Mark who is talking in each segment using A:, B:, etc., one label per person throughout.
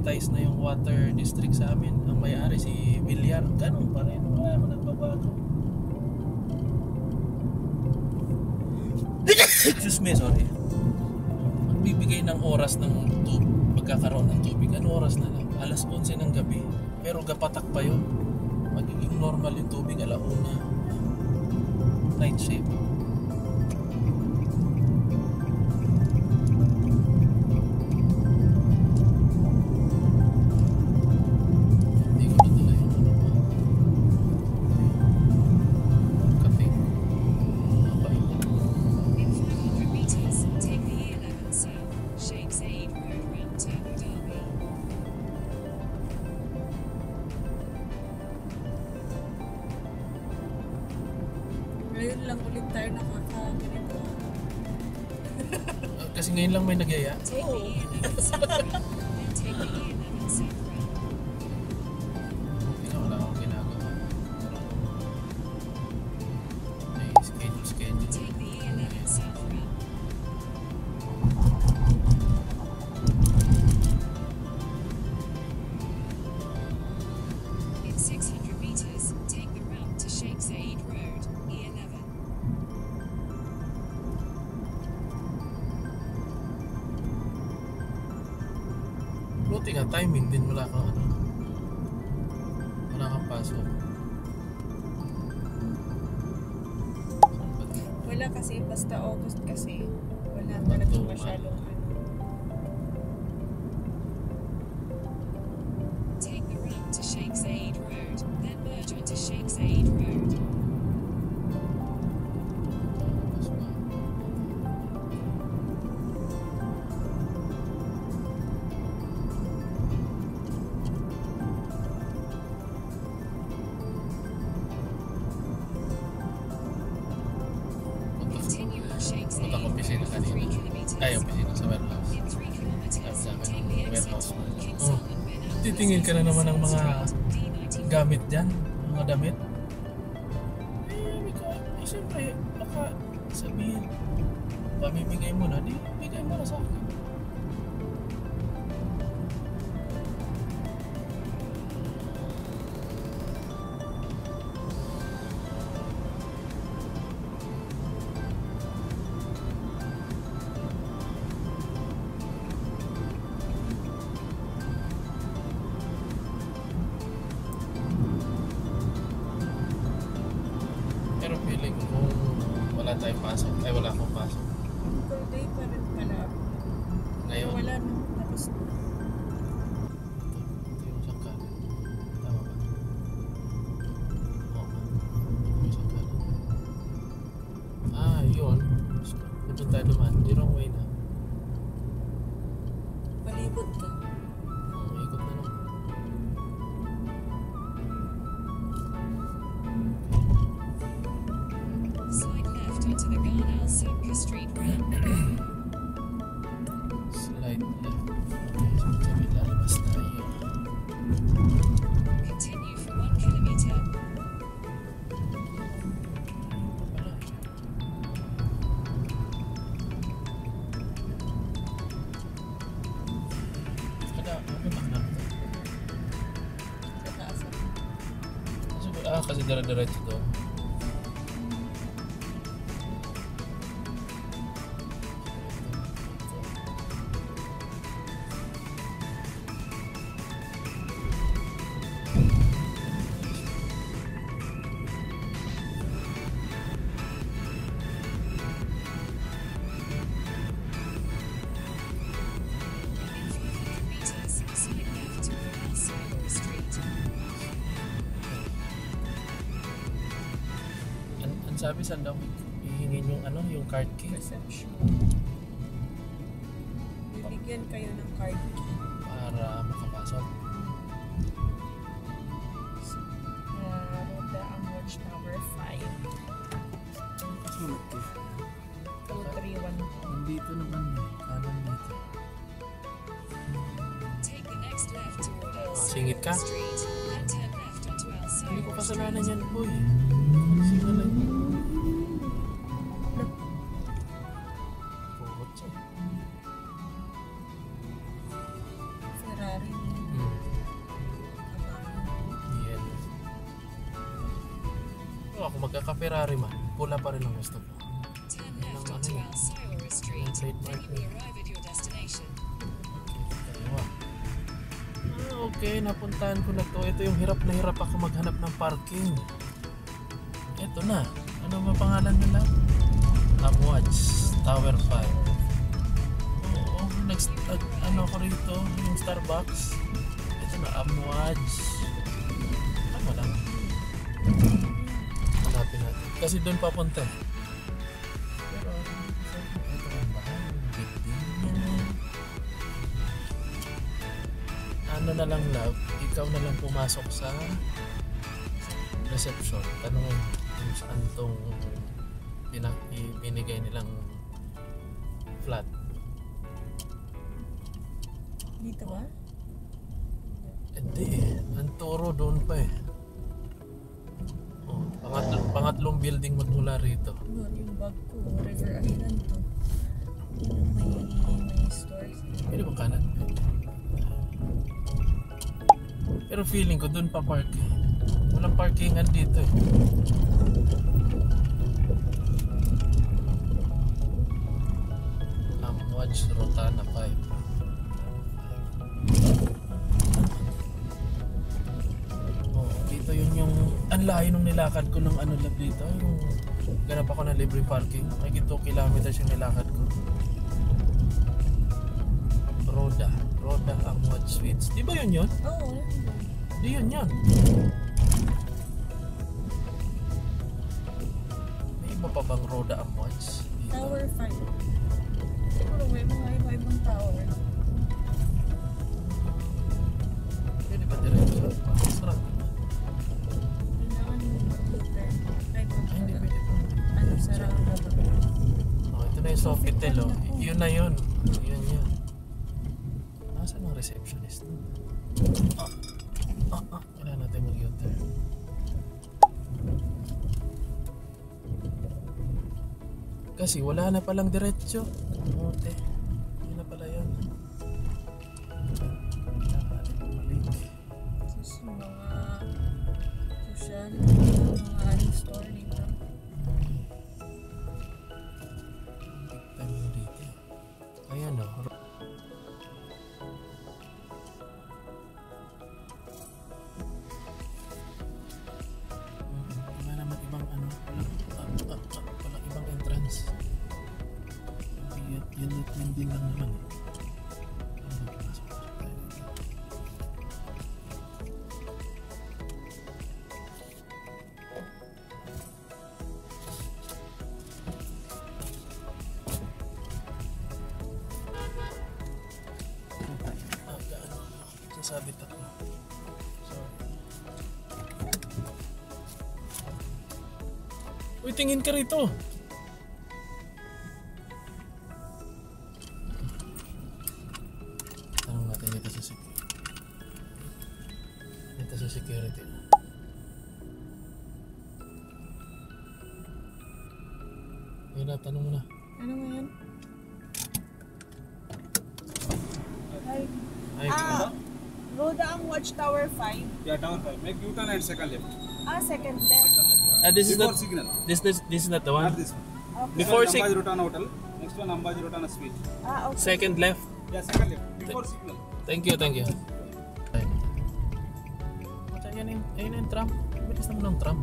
A: privatized na yung water district sa amin. Ang may-ari si Villar. Ganun pa rin. Wala naman nagbabago. Excuse me, sorry. Magbibigay ng oras ng pagkakaroon ng tubig. Ano oras na lang? Alas 11 ng gabi. Pero gapatak pa yun. Magiging normal yung tubig alauna. Night shift.
B: Ngayon lang ulit tayo nakaka-ganito.
A: Kasi ngayon lang may nagyaya.
B: Oo.
A: Tingnan, wala akong ginagawa. May schedule.
C: In 600 meters, take the route to Sheikh Zayed Road, E11.
A: Buti nga, timing din. Wala kang ano. Wala kang pasok.
B: Wala kasi, basta August kasi. Wala talaga masyadong ano.
C: Take the route to Sheikh Zayed Road, then merge onto Sheikh Zayed Road. Continue on Sheikh Zayed
A: Punta ko opisina
C: Road for 3
A: kanina.
C: kilometers.
A: Ay, opisina sa warehouse.
C: In 3 kilometers,
A: Sabi
C: take the
A: ng
C: exit
A: warehouse.
C: on King
A: Oh,
C: Salman bin
A: titingin ka na naman ng mga
C: D94.
A: gamit dyan. Mga damit. Siyempre, baka sabihin, pamimigay mo na, di bigay mo na sa akin. Pero feeling ko kung wala tayong pasok, ay wala akong pasok.
B: Full day pa rin pala.
A: Ngayon,
B: Wala na. Tapos,
A: ito yung sangkalan. Tama ba? Oo. Ito yung sangkalan. Ah, yun. Doon tayo naman. Di wrong way na.
B: palibot ka.
A: Ikot na lang.
C: Slide left onto the Garnell Simca Street ramp.
A: Slide left. Okay, so kami lalabas tayo.
C: Continue for 1 kilometer.
B: Sa taas.
A: Kasi dara-diretso doon.
C: In 500 meters, slide left to Royal Singapore Street.
A: Ang sabi saan daw hihingin yung ano, yung card key
B: Reception. Bibigyan kayo ng card key.
A: para makapasok.
B: Roda ang watch number 5.
A: Sulit ko.
B: 231.
A: Nandito naman kanan dito.
C: Take the next left toward El
A: Singit ka?
C: Street, then turn left onto El
A: Hindi ko
C: Singapore
A: kasalanan
C: Street.
A: yan, boy. Singalan yun. Pukot siya.
B: Ferrari.
A: ako magkaka-Ferrari man, pula pa rin ang gusto ko.
C: Turn left onto Alcira Street, then you will arrive at your destination.
A: Kaliwa. Okay, napuntahan ko na to. Ito yung hirap na hirap ako maghanap ng parking. Ito na. Ano ba pangalan nila? Amwatch Tower 5. Oo, ano ko rito, yung Starbucks. Ito na, Amwatch. Tama lang. Hanapin natin. Kasi doon papunta. Pero, ito ang bahay. Building niya. Ano na lang, love, ikaw na lang pumasok sa reception. Tanungin kung saan tong binigay nilang flat.
B: Dito ba?
A: Hindi eh. Ang turo doon pa eh. Oh, pangatlong building magmula rito.
B: Doon yung bag ko. River Island to. May stores.
A: Pwede ba kanan? Pero feeling ko doon pa park eh. Walang parkingan dito eh. Amwatch Rotana 5. Oh, dito yun yung ang layo nung nilakad ko ng ano lab dito. Yung ganap ako ng libre parking. May 2 kilometers yung nilakad ko. Roda Amwatch Suites. Di ba yun yun?
B: Oo.
A: Di yun yan. May iba pa bang Roda Amwatch?
B: Tower 5. Siguro may mga iba-ibang tower.
A: Pwede ba diretso? Sarap.
B: Kailangan mo mag-filter.
A: Ay, hindi pwede pa.
B: Ano, sarang na ba?
A: Oh, ito na yung Sofitel oh. Yun na yun. Yun. Nasaan ang receptionist? Kailangan natin mag-filter. Kasi wala na palang diretso. Mote. Yun na pala yun.
B: Tapos yung mga social, mga anong store dito.
A: Big time yun dito. Ayan o. Wala naman ibang ano. Walang ibang entrance. Unit din lang naman. Sasabit ako. Sorry. Uy, tingin ka rito. Tanong natin dito sa security. Dito sa security. Yun na, tanong mo na.
B: Ano nga yan? Hi.
A: Ay,
B: Roda ang Watchtower 5.
D: Yeah, tower 5. Make U-turn and second left.
B: Second left.
D: Second left.
A: this is
D: Before
A: not
D: signal.
A: this is not the one.
D: Not this one.
B: Okay.
A: Before
D: This
A: sig-
D: one Ambaji Rotana Hotel. Next one Ambaji Rotana Suite.
B: Okay.
A: Second left.
D: Yeah, second left. Before signal.
A: Thank you. Ay. Ayun yung tram. Bilis naman ng tram.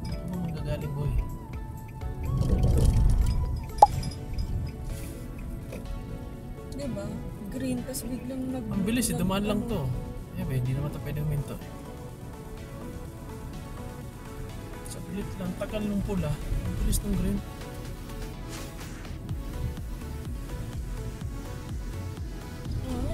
A: Ano magagaling boy?
B: Diba? Green, tas biglang
A: Ang bilis eh, dumaan lang to. Eh, hindi naman ito pwede huminto. Sa bilit lang, tagal nung pula. Ang bilis ng green.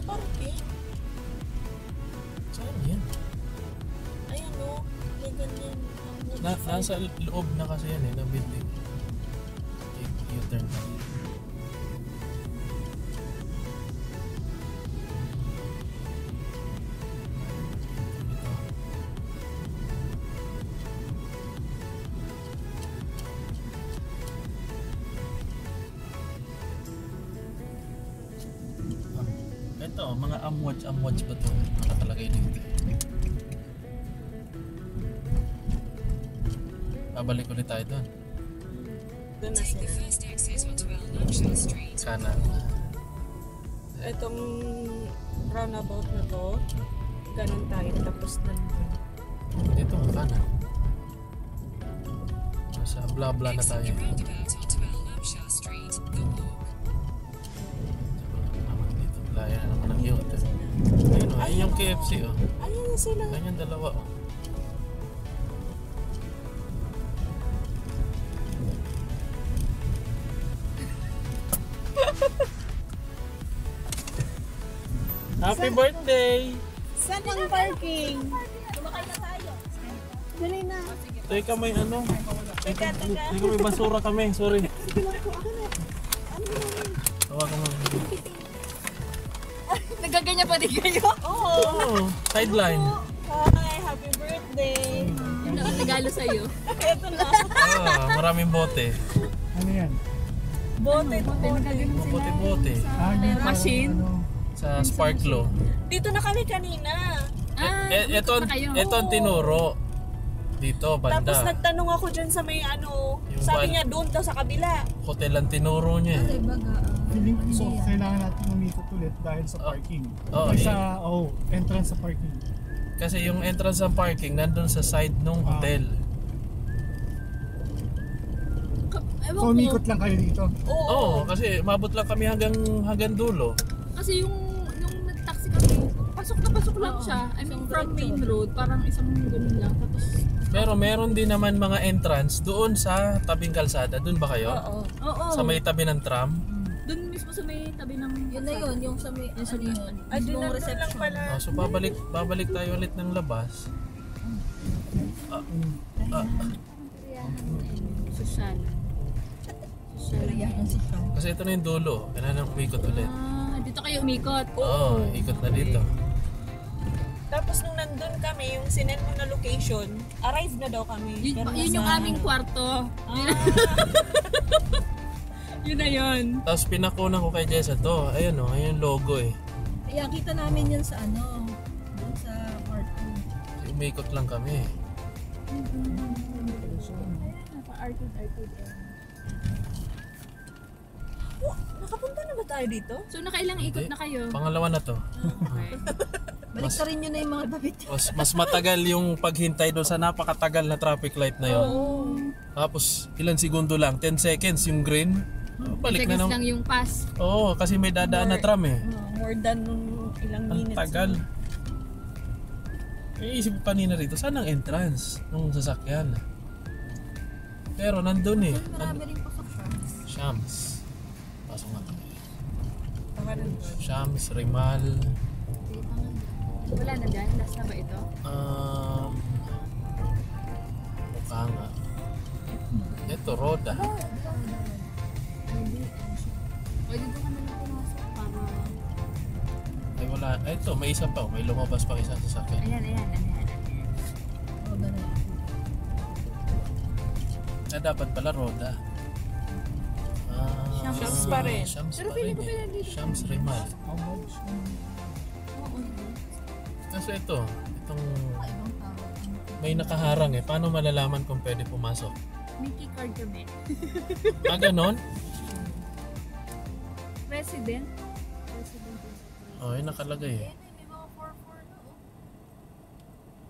B: Parking?
A: Saan yan?
B: Ayan o. May ganyan.
A: Nasa loob na kasi yan eh, na building. U-turn na. Ito, mga amwatch ba ito? Nakatalagay dito. Babalik ulit tayo doon.
B: Doon na
C: Take
B: sila.
C: the first exit onto El Naksha Street.
A: Kanan.
B: Itong roundabout na to, ganun tayo. Tapos nandun.
A: Dito ka kanan. Nasa bla-bla na
C: Exit
A: tayo.
C: the roundabout onto El Naksha Street. The walk.
A: Naman dito. Laya na naman ang yun. Ayun o, ayun yung KFC o.
B: Ayun na sila.
A: Ayun yung dalawa o. Happy birthday!
B: Saan ang parking? Dali na.
A: Teka may ano?
B: Teka.
A: Teka may basura kami, sorry. Tawa ka mo.
B: Nagaganyan pa din kayo? Oo.
A: Oo, sideline.
B: Hi, happy birthday.
E: Yun ang regalo sa'yo.
B: Ito na.
A: Maraming bote.
D: Ano yan?
B: Bote.
A: Bote-bote.
E: Machine.
A: Sa Sparklo.
B: Dito na kami kanina.
A: Ito ang tinuro. Dito,
B: Tapos
A: banda.
B: nagtanong ako dyan sa may ano,
A: Yung
B: sabi niya doon daw sa kabila.
A: Hotel ang tinuro niya eh.
F: Feeling ko kailangan natin umikot ulit dahil sa parking.
A: Oo,
F: Ay, entrance sa parking.
A: Kasi yung entrance ng parking nandun sa side ng hotel.
E: Ewan
F: So
E: ko.
F: umikot lang kayo dito.
A: Oo, kasi mabot lang kami hanggang dulo.
E: Kasi yung nag-taxi kami, pasok lang siya. I mean, from main road, parang isang ganun lang. Tapos,
A: Pero meron din naman mga entrance doon sa tabing kalsada. Doon ba kayo?
E: oo.
A: Sa may tabi ng tram?
E: Doon mismo sa may tabi ng...
G: Yun na yun, yung sa may, ano yun,
B: Ay, doon
G: mismong
B: na lang pala.
A: So babalik tayo ulit ng labas.
E: Social.
G: Kariyahan si Sean.
A: Kasi ito na yung dulo. Kailangan umikot ulit.
E: Dito kayo umikot.
A: Oo, ikot na dito.
B: Tapos nung nandun kami, yung sinend mo na location, arrive na daw kami.
E: Yun,
B: Pero
E: yun yung
B: nasa-
E: aming kwarto. Yun na yun.
A: Tapos pinakunan ko kay Jessa to. Ayun o, ayun yung logo eh.
G: Kaya kita namin yan sa ano, doon sa part 2.
A: Umikot lang kami.
E: Naka-arcade.
B: Oh, nakapunta na ba tayo dito?
E: So nakailang ikot na kayo?
A: Pangalawa na to.
E: Okay.
G: Balik ka rin yun na yung mga damit.
A: Mas matagal yung paghintay doon sa napakatagal na traffic light na yon. Tapos ilan segundo lang, 10 seconds yung green. Balik na
E: Seconds
A: naman.
E: lang yung pass.
A: Oo, kasi may dadaan na tram eh.
B: More than ilang
A: Ang
B: minutes.
A: tagal. Iisip ko kanina rito, saan ang entrance nung sasakyan? Pero nandun eh.
G: Marami rin pasok siya.
A: Shams. Pasok nga kami.
B: Baka nandun.
A: Shams, Rimal.
E: Wala na dyan? Last na ba ito?
A: Mukha nga. Ito, Roda.
E: O dito ka na lang pumasok para...
A: Ay wala. Ay, ito, may isa pa. May lumabas pa isang sasakyan.
E: Ayan.
G: O, ganun.
A: Na dapat pala Roda.
B: Shams pa rin.
A: Shams
E: Pero
A: pa
E: feeling
A: rin
E: ko
A: eh.
E: pinandito.
A: Shams, Rimal.
E: Oo.
A: Kasi itong
G: Ibang tawag.
A: may nakaharang eh. Paano malalaman kung pwede pumasok?
E: May key card kami.
A: Ganon?
E: President?
A: Oh, yun nakalagay eh.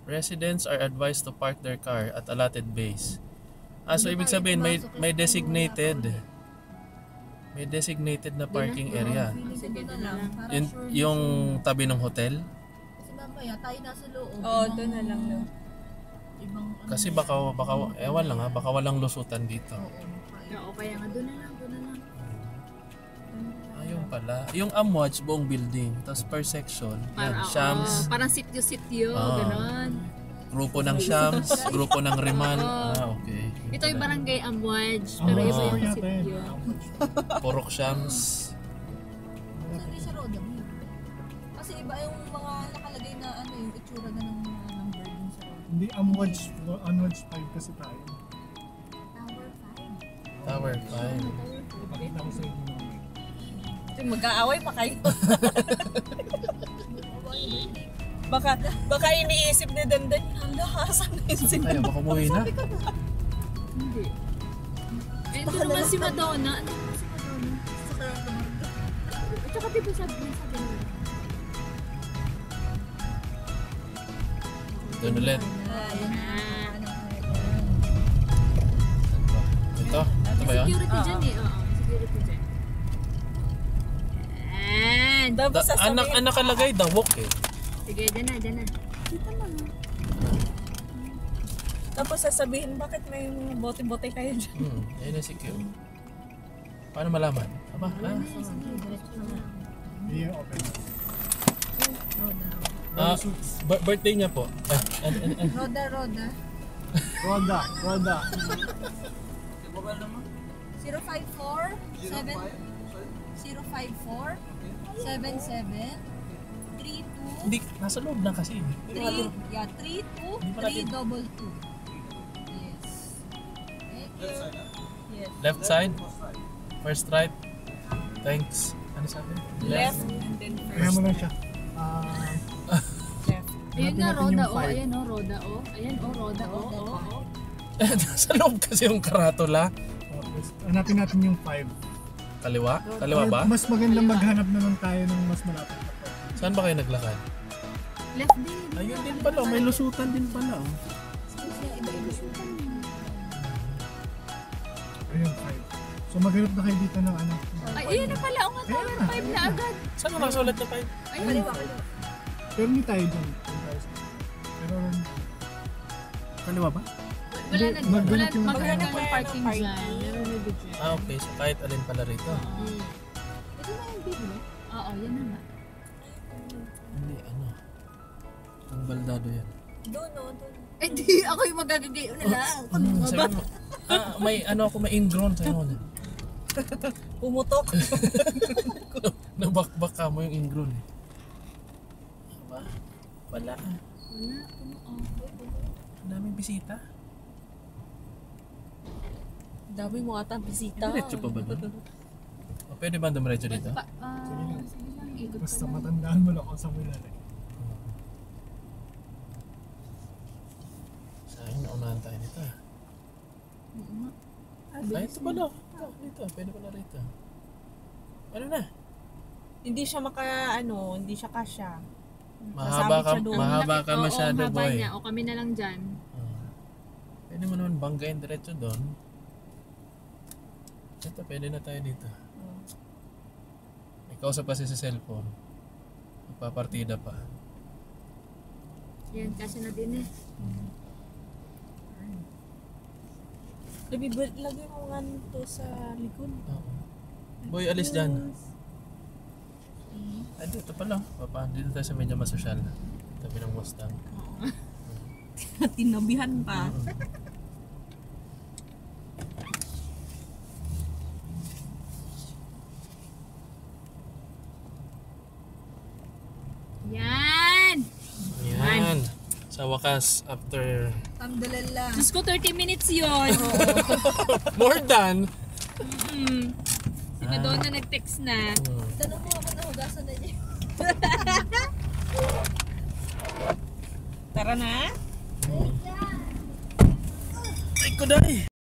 A: Residents are advised to park their car at allotted bays. So ibig sabihin may designated na parking area.
G: Sige na lang. Para
A: Yun,
G: sure.
A: yung tabi ng hotel.
G: Kasi mamaya tayo nasa loob.
B: Oo, doon na lang. No?
G: Ibang ano.
A: Kasi baka ewan lang ha, baka walang lusutan dito.
E: Oo, kaya nga doon na lang.
A: Ayun pala. Yung Amwaj buong building, tapos per section, yan, Shams,
E: Parang sityo-sityo,
A: Ah.
E: ganon.
A: grupo ng Shams, grupo ng Riman. Okay.
E: Ito yung barangay Amwaj, pero iba yung
F: yata
E: sityo.
A: Purok Shams.
G: Sorry sa road. Kasi iba yung mga nakalagay na ano yung itsura na ng mga number dun sa road.
F: Hindi, Unwatch 5 kasi tayo.
G: Tower 5.
A: Tower 5.
F: Pakita ko sa inyo.
B: Mag-aaway pa kayo. baka iniisip ni Dandan, hala, asan na yun sila?
A: Ay, baka umuwi na.
E: naman si Madonna. Ano naman si Madonna?
G: Saka tumarga.
E: At saka diba sabi nila.
A: Doon ulit.
G: Ayan na.
A: Ito? Ito ba yun?
E: Security dyan eh. Oo, security dyan. Yan.
B: Tapos sasabihin,
A: Ang nakalagay, the walk eh.
E: Sige, dyan na, dyan na.
B: tapos sasabihin, bakit may mga bote-bote kayo dyan?
A: Ayun na secure. Paano malaman? Aba, ha?
F: Hindi yung open.
A: Birthday niya po.
G: Roda.
F: Roda.
G: 054 77 32
A: Hindi, nasa loob na kasi.
G: 3 yeah 32
A: Hindi pa natin-
G: 322. Yes. Thank you. Yes.
A: Left side. First right. Thanks. Ano sabi?
B: Left and then
F: Kaya mo lang siya.
B: left.
E: Ayun
F: Hanapin
E: na,
F: natin
E: Roda
F: yung
E: o.
F: five.
E: Ayan o, Roda o. Ayan o, Roda o.
A: Nasa loob kasi yung karatula.
F: Tapos, hanapin natin yung 5.
A: Kaliwa? Kaliwa ba?
F: Mas magandang maghanap naman tayo ng mas malapit na 5.
A: Saan ba kayo naglakad?
E: Left din.
A: Ayun din pala. May lusutan din pala. Oh.
F: Ayun, 5. So maghanap na kayo dito ng ano.
E: Ay, ayun na pala. O nga tayo, 5 na agad.
A: Saan mo nakasulat na 5?
E: Ayun.
F: Pero hindi tayo dyan. Pero
A: Kaliwa ba?
E: Wala na. Wala
F: Maghanap yung-
E: maghanap
B: Maghanap
E: ng parking
B: ng
E: dyan. Meron na dito.
A: Okay. So kahit alin pala rito.
E: Ito na yung bibili? Oo, yan na nga.
A: Hindi, ano. Ang baldado yan.
B: Doon, no, doon.
E: Eh di, ako yung magagagayo na lang.
A: Sabi mo, may ano ako, may ingrown sa'yo ko.
B: Pumutok.
A: Nabakbak ka mo yung ingrown eh. Aba, wala.
E: Wala.
A: Ang daming bisita.
B: Dami mo ata bisita.
A: Diretso pa ba doon? O, pwede ba dumiretso dito?
E: Sige lang, ikot
F: basta
E: ka lang.
F: matandaan mo lang kung saan mo ilalagay.
A: Sayang, naunahan tayo nito. Ay, ito pala. Ito, dito. Pwede pala rito. Ano na?
B: Hindi siya hindi siya kasya.
A: Mahaba ka,
B: siya doon.
A: mahaba ka
E: Oo,
A: masyado,
E: ang haba
A: boy.
E: niya. O kami na lang dyan.
A: Pwede mo naman banggain diretso doon. Ito, pwede na tayo dito. Ikaw sa pa sa cellphone. Magpapartida pa.
E: Yan, kasi na din eh.
B: Lagay mo nga nito sa likod.
A: Oo. Boy, alis dyan. Ay, dito pala. Dito tayo sa medyo masosyal. Tabi ng Mustang.
B: Tinabihan pa.
E: Yan!
A: Yan. Sa wakas, after
G: Alhamdulillah.
E: Diyos ko, 30 minutes yun.
A: more than
E: Si Madonna nag-text na.
G: Tanong mo ako na hugasan na niya.
B: Tara na.
A: ay ko dahil.